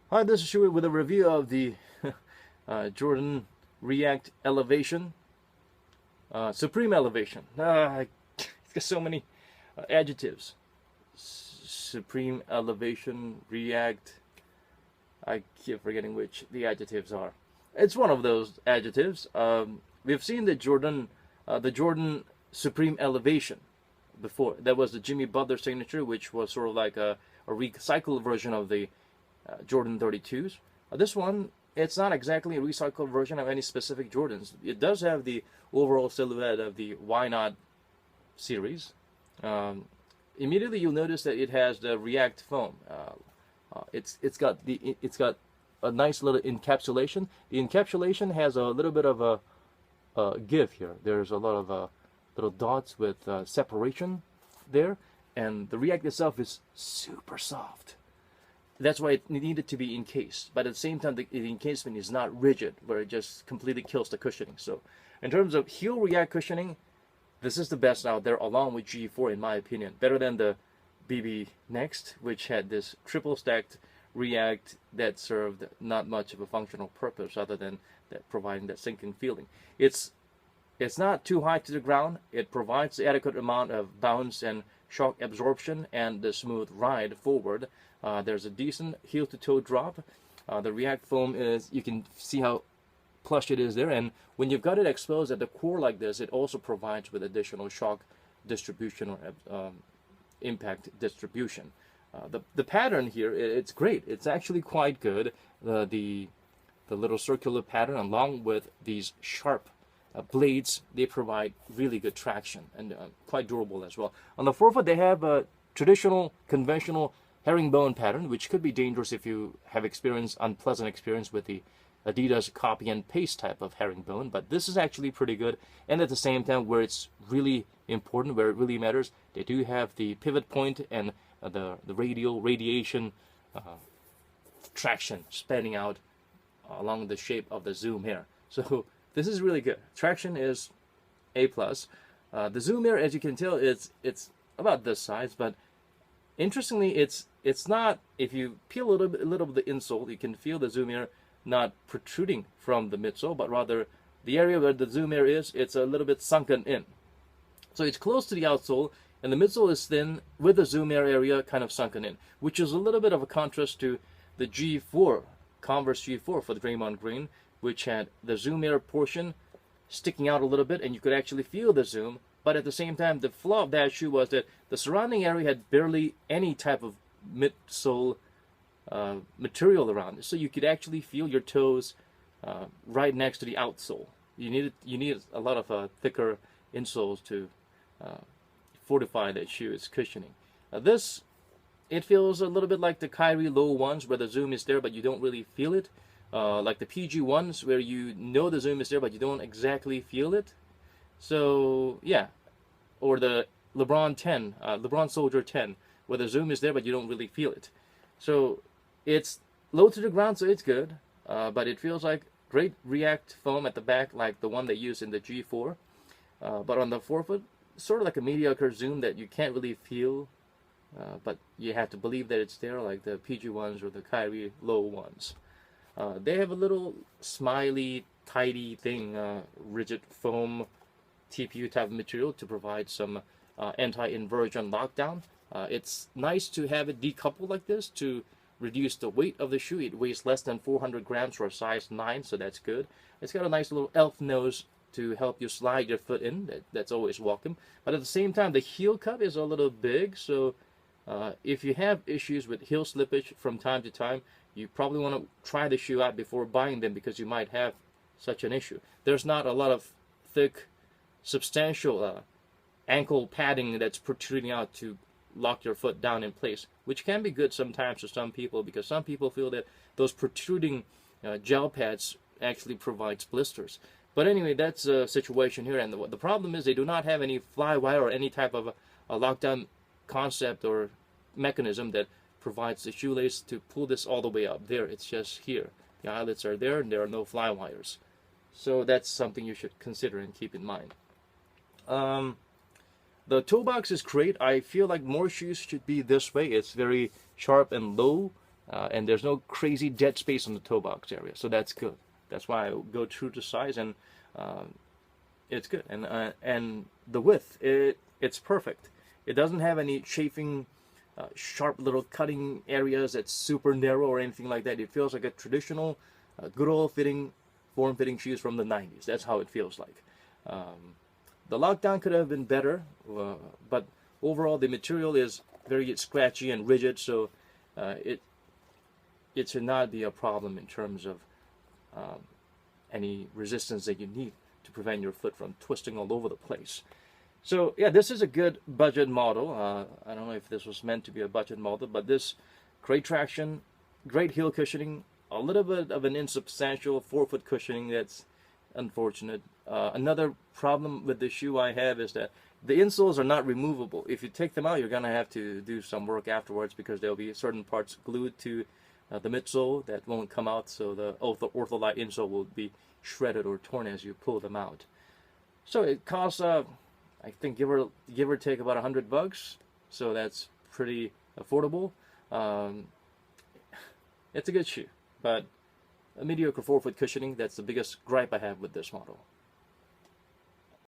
Hi, this is Shui with a review of the Jordan React Elevation, Supreme Elevation. It's got so many adjectives. Supreme Elevation, React. I keep forgetting which the adjectives are. It's one of those adjectives. We've seen the Jordan Supreme Elevation before. That was the Jimmy Butler signature, which was sort of like a recycled version of the Jordan 32s. This one, it's not exactly a recycled version of any specific Jordans. It does have the overall silhouette of the Why Not series. Um, Immediately you'll notice that it has the React foam. It's got a nice little encapsulation. The encapsulation has a little bit of a give here. There's a lot of little dots with separation there, and the React itself is super soft. That's why it needed to be encased. But at the same time, the encasement is not rigid, where it just completely kills the cushioning. So, in terms of heel React cushioning, this is the best out there, along with G4, in my opinion. Better than the BB Next, which had this triple stacked React that served not much of a functional purpose other than that providing that sinking feeling. It's not too high to the ground. It provides the adequate amount of bounce and shock absorption and the smooth ride forward. There's a decent heel-to-toe drop. The React foam is, you can see how plush it is there, and when you've got it exposed at the core like this, it also provides with additional shock distribution or impact distribution. The pattern here, it's great. It's actually quite good. The little circular pattern along with these sharp blades, they provide really good traction and quite durable as well. On the forefoot, they have a traditional, conventional herringbone pattern, which could be dangerous if you have unpleasant experience with the Adidas copy and paste type of herringbone, but this is actually pretty good. And at the same time, where it's really important, where it really matters, they do have the pivot point and the radiation traction spanning out along the shape of the zoom here. So this is really good. Traction is A+. The zoom here, as you can tell, it's about this size, but interestingly, it's not. If you peel a little bit of the insole, you can feel the zoom here not protruding from the midsole, but rather the area where the zoom here is, it's a little bit sunken in. So it's close to the outsole, and the midsole is thin with the zoom area kind of sunken in, which is a little bit of a contrast to the G4, Converse G4 for the Draymond Green, which had the zoom portion sticking out a little bit, and you could actually feel the zoom. But at the same time, the flaw of that shoe was that the surrounding area had barely any type of midsole material around it, so you could actually feel your toes right next to the outsole. You need a lot of thicker insoles to fortify that shoe's cushioning. This, it feels a little bit like the Kyrie low ones, where the zoom is there but you don't really feel it. Like the PG ones, where you know the zoom is there but you don't exactly feel it. So yeah, or the LeBron Soldier 10, where the zoom is there but you don't really feel it. So it's low to the ground, so it's good, but it feels like great React foam at the back, like the one they use in the G4. But on the forefoot, sort of like a mediocre zoom that you can't really feel, but you have to believe that it's there, like the PG ones or the Kyrie low ones. They have a little smiley, tidy thing, rigid foam TPU type of material to provide some anti-inversion lockdown. It's nice to have it decoupled like this to reduce the weight of the shoe. It weighs less than 400 grams for a size 9, so that's good. It's got a nice little elf nose to help you slide your foot in. That's always welcome. But at the same time, the heel cup is a little big, so if you have issues with heel slippage from time to time, you probably want to try the shoe out before buying them, because you might have such an issue. There's not a lot of thick, substantial ankle padding that's protruding out to lock your foot down in place, which can be good sometimes for some people, because some people feel that those protruding gel pads actually provides blisters. But anyway, that's a situation here, and the problem is they do not have any fly wire or any type of a lockdown concept or mechanism that provides the shoelace to pull this all the way up. There, it's just here. The eyelets are there, and there are no fly wires. So that's something you should consider and keep in mind. The toe box is great. I feel like more shoes should be this way. It's very sharp and low and there's no crazy dead space on the toe box area, so that's good. That's why I go true to size, and it's good. And the width, it's perfect. It doesn't have any chafing, sharp little cutting areas that's super narrow or anything like that. It feels like a traditional, good old fitting, form-fitting shoes from the 90s. That's how it feels like. The lockdown could have been better, but overall the material is very scratchy and rigid, so it should not be a problem in terms of any resistance that you need to prevent your foot from twisting all over the place. So yeah, this is a good budget model. I don't know if this was meant to be a budget model, but this great traction, great heel cushioning, a little bit of an insubstantial forefoot cushioning that's unfortunate. Another problem with the shoe I have is that the insoles are not removable. If you take them out, you're gonna have to do some work afterwards because there'll be certain parts glued to the midsole that won't come out, so the Ortholite insole will be shredded or torn as you pull them out. So it costs, I think, give or take about $100, so that's pretty affordable. It's a good shoe, but a mediocre forefoot cushioning, that's the biggest gripe I have with this model.